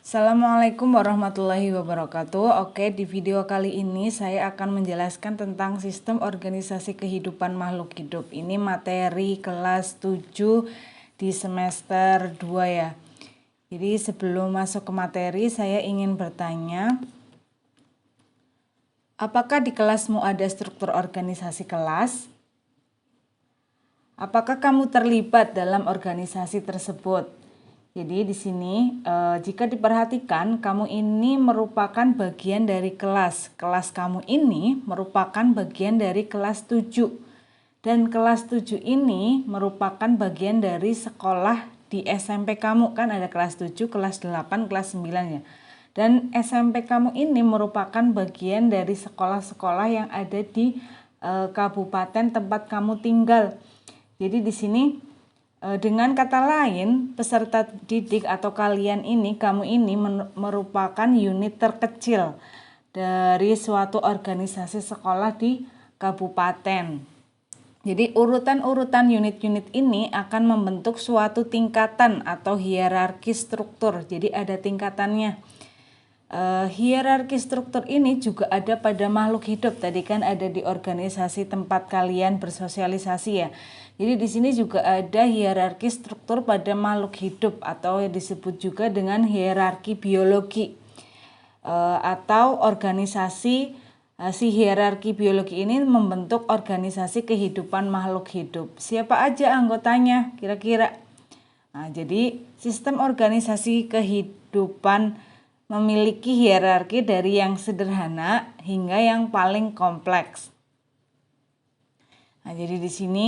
Assalamualaikum warahmatullahi wabarakatuh. Oke, di video kali ini saya akan menjelaskan tentang sistem organisasi kehidupan makhluk hidup. Ini materi kelas 7 di semester 2 ya. Jadi sebelum masuk ke materi, saya ingin bertanya, apakah di kelasmu ada struktur organisasi kelas? Apakah kamu terlibat dalam organisasi tersebut? Jadi di sini jika diperhatikan, kamu ini merupakan bagian dari kelas. Kelas kamu ini merupakan bagian dari kelas 7. Dan kelas 7 ini merupakan bagian dari sekolah di SMP kamu. Kan ada kelas 7, kelas 8, kelas 9 ya. Dan SMP kamu ini merupakan bagian dari sekolah-sekolah yang ada di kabupaten tempat kamu tinggal. Jadi di sini dengan kata lain, peserta didik atau kalian ini, kamu ini merupakan unit terkecil dari suatu organisasi sekolah di kabupaten. Jadi urutan-urutan unit-unit ini akan membentuk suatu tingkatan atau hierarki struktur. Jadi ada tingkatannya. Hierarki struktur ini juga ada pada makhluk hidup. Tadi kan ada di organisasi tempat kalian bersosialisasi ya. Jadi di sini juga ada hierarki struktur pada makhluk hidup atau disebut juga dengan hierarki biologi atau organisasi. Si hierarki biologi ini membentuk organisasi kehidupan makhluk hidup. Siapa aja anggotanya kira-kira? Nah, jadi sistem organisasi kehidupan memiliki hierarki dari yang sederhana hingga yang paling kompleks. Nah, jadi di sini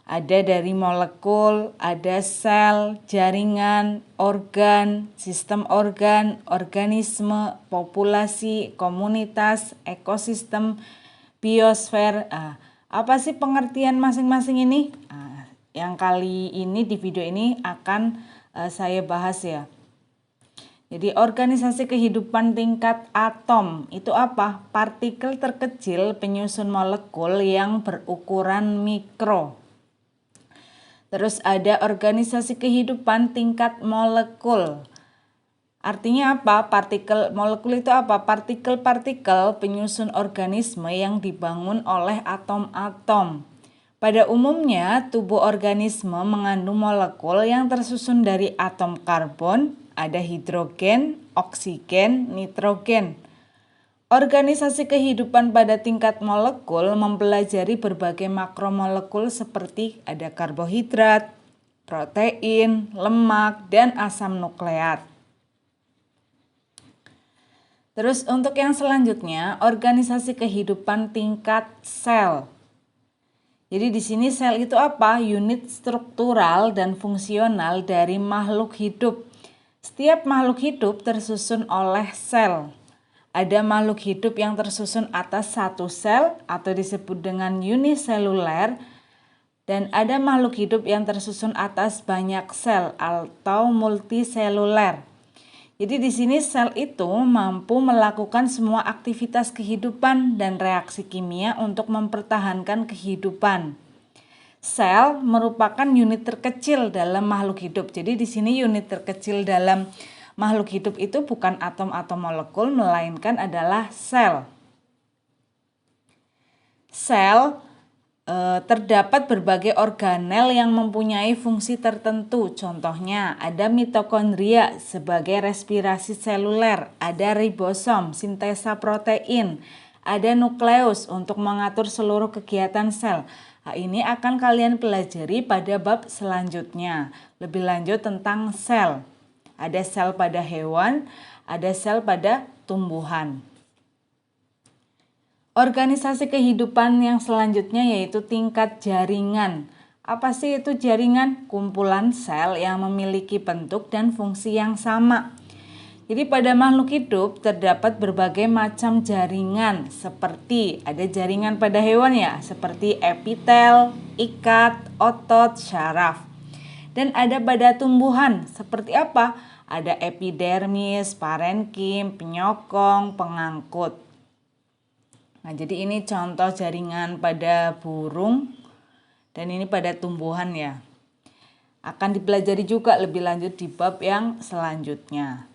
ada dari molekul, ada sel, jaringan, organ, sistem organ, organisme, populasi, komunitas, ekosistem, biosfer. Apa sih pengertian masing-masing ini? Yang kali ini di video ini akan saya bahas ya. Jadi organisasi kehidupan tingkat atom itu apa? Partikel terkecil penyusun molekul yang berukuran mikro. Terus ada organisasi kehidupan tingkat molekul. Artinya apa? Partikel molekul itu apa? Partikel-partikel penyusun organisme yang dibangun oleh atom-atom. Pada umumnya, tubuh organisme mengandung molekul yang tersusun dari atom karbon, ada hidrogen, oksigen, nitrogen. Organisasi kehidupan pada tingkat molekul mempelajari berbagai makromolekul seperti ada karbohidrat, protein, lemak, dan asam nukleat. Terus untuk yang selanjutnya, organisasi kehidupan tingkat sel. Jadi di sini sel itu apa? Unit struktural dan fungsional dari makhluk hidup. Setiap makhluk hidup tersusun oleh sel. Ada makhluk hidup yang tersusun atas satu sel atau disebut dengan uniseluler, dan ada makhluk hidup yang tersusun atas banyak sel atau multiseluler. Jadi di sini sel itu mampu melakukan semua aktivitas kehidupan dan reaksi kimia untuk mempertahankan kehidupan. Sel merupakan unit terkecil dalam makhluk hidup. Jadi di sini unit terkecil dalam makhluk hidup itu bukan atom atau molekul, melainkan adalah sel. Sel terdapat berbagai organel yang mempunyai fungsi tertentu. Contohnya ada mitokondria sebagai respirasi seluler, ada ribosom, sintesa protein, ada nukleus untuk mengatur seluruh kegiatan sel. Nah, ini akan kalian pelajari pada bab selanjutnya. Lebih lanjut tentang sel. Ada sel pada hewan, ada sel pada tumbuhan. Organisasi kehidupan yang selanjutnya yaitu tingkat jaringan. Apa sih itu jaringan? Kumpulan sel yang memiliki bentuk dan fungsi yang sama. Jadi pada makhluk hidup terdapat berbagai macam jaringan, seperti ada jaringan pada hewan ya, seperti epitel, ikat, otot, syaraf. Dan ada pada tumbuhan, seperti apa? Ada epidermis, parenkim, penyokong, pengangkut. Nah, jadi ini contoh jaringan pada burung dan ini pada tumbuhan ya. Akan dipelajari juga lebih lanjut di bab yang selanjutnya.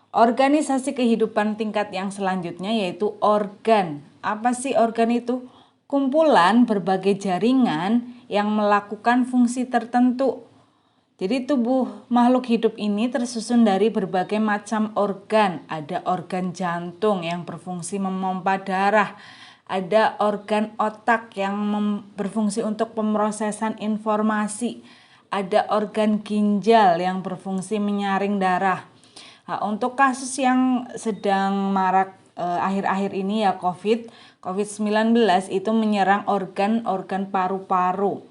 Organisasi kehidupan tingkat yang selanjutnya yaitu organ. Apa sih organ itu? Kumpulan berbagai jaringan yang melakukan fungsi tertentu. Jadi tubuh makhluk hidup ini tersusun dari berbagai macam organ. Ada organ jantung yang berfungsi memompa darah. Ada organ otak yang berfungsi untuk pemrosesan informasi. Ada organ ginjal yang berfungsi menyaring darah. Nah, untuk kasus yang sedang marak akhir-akhir ini ya COVID-19 itu menyerang organ-organ paru-paru.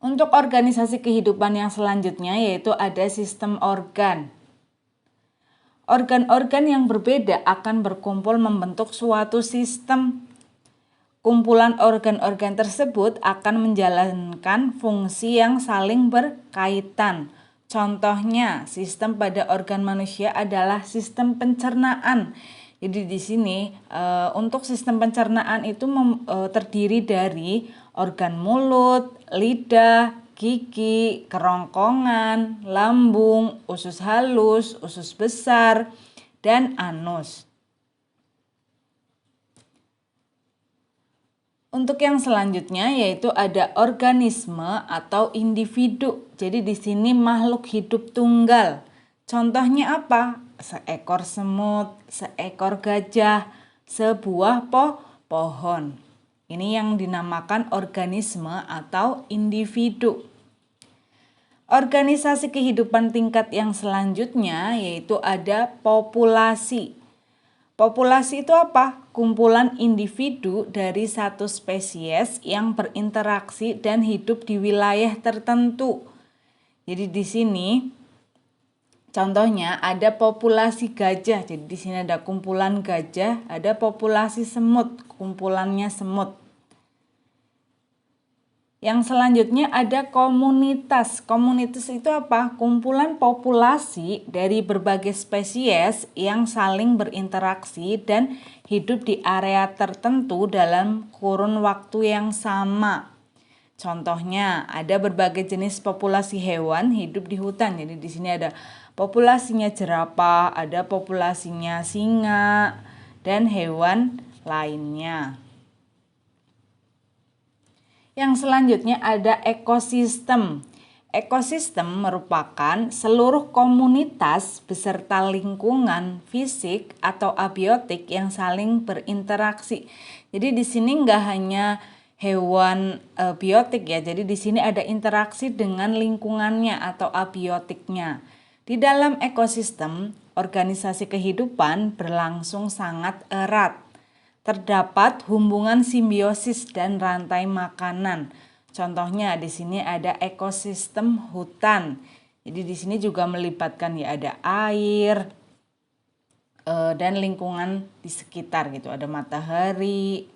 Untuk organisasi kehidupan yang selanjutnya yaitu ada sistem organ. Organ-organ yang berbeda akan berkumpul membentuk suatu sistem. Kumpulan organ-organ tersebut akan menjalankan fungsi yang saling berkaitan. Contohnya, sistem pada organ manusia adalah sistem pencernaan. Jadi di sini untuk sistem pencernaan itu terdiri dari organ mulut, lidah, gigi, kerongkongan, lambung, usus halus, usus besar, dan anus. Untuk yang selanjutnya yaitu ada organisme atau individu. Jadi di sini makhluk hidup tunggal. Contohnya apa? Seekor semut, seekor gajah, sebuah pohon. Ini yang dinamakan organisme atau individu. Organisasi kehidupan tingkat yang selanjutnya yaitu ada populasi. Populasi itu apa? Kumpulan individu dari satu spesies yang berinteraksi dan hidup di wilayah tertentu. Jadi di sini contohnya ada populasi gajah. Jadi di sini ada kumpulan gajah, ada populasi semut, kumpulannya semut. Yang selanjutnya ada komunitas. Komunitas itu apa? Kumpulan populasi dari berbagai spesies yang saling berinteraksi dan hidup di area tertentu dalam kurun waktu yang sama. Contohnya, ada berbagai jenis populasi hewan hidup di hutan. Jadi di sini ada populasinya jerapah, ada populasinya singa, dan hewan lainnya. Yang selanjutnya ada ekosistem. Ekosistem merupakan seluruh komunitas beserta lingkungan fisik atau abiotik yang saling berinteraksi. Jadi di sini nggak hanya hewan biotik ya. Jadi di sini ada interaksi dengan lingkungannya atau abiotiknya. Di dalam ekosistem, organisasi kehidupan berlangsung sangat erat. Terdapat hubungan simbiosis dan rantai makanan. Contohnya di sini ada ekosistem hutan. Jadi di sini juga melibatkan ya ada air dan lingkungan di sekitar gitu. Ada matahari,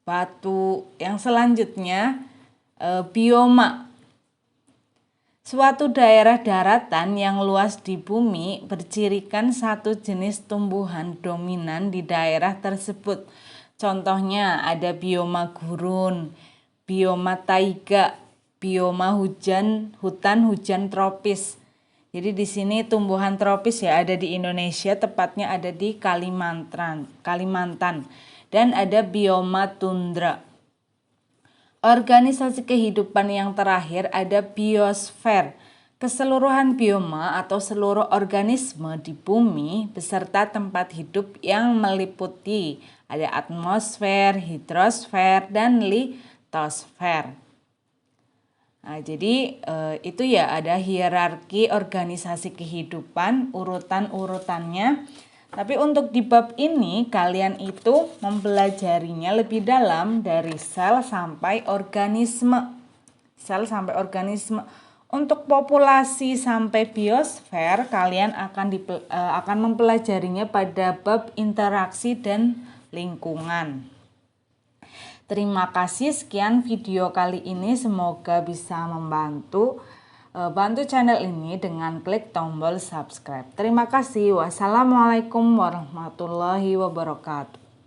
batu. Yang selanjutnya bioma. Suatu daerah daratan yang luas di bumi bercirikan satu jenis tumbuhan dominan di daerah tersebut. Contohnya ada bioma gurun, bioma taiga, bioma hutan hujan tropis. Jadi di sini tumbuhan tropis ya ada di Indonesia, tepatnya ada di Kalimantan. Dan ada bioma tundra. Organisasi kehidupan yang terakhir ada biosfer. Keseluruhan bioma atau seluruh organisme di bumi beserta tempat hidup yang meliputi ada atmosfer, hidrosfer, dan litosfer. Nah, jadi itu ya ada hierarki organisasi kehidupan, urutan-urutannya. Tapi untuk di bab ini kalian itu mempelajarinya lebih dalam dari sel sampai organisme. Sel sampai organisme. Untuk populasi sampai biosfer kalian akan mempelajarinya pada bab interaksi dan lingkungan. Terima kasih, sekian video kali ini, semoga bisa membantu. Bantu channel ini dengan klik tombol subscribe. Terima kasih. Wassalamualaikum warahmatullahi wabarakatuh.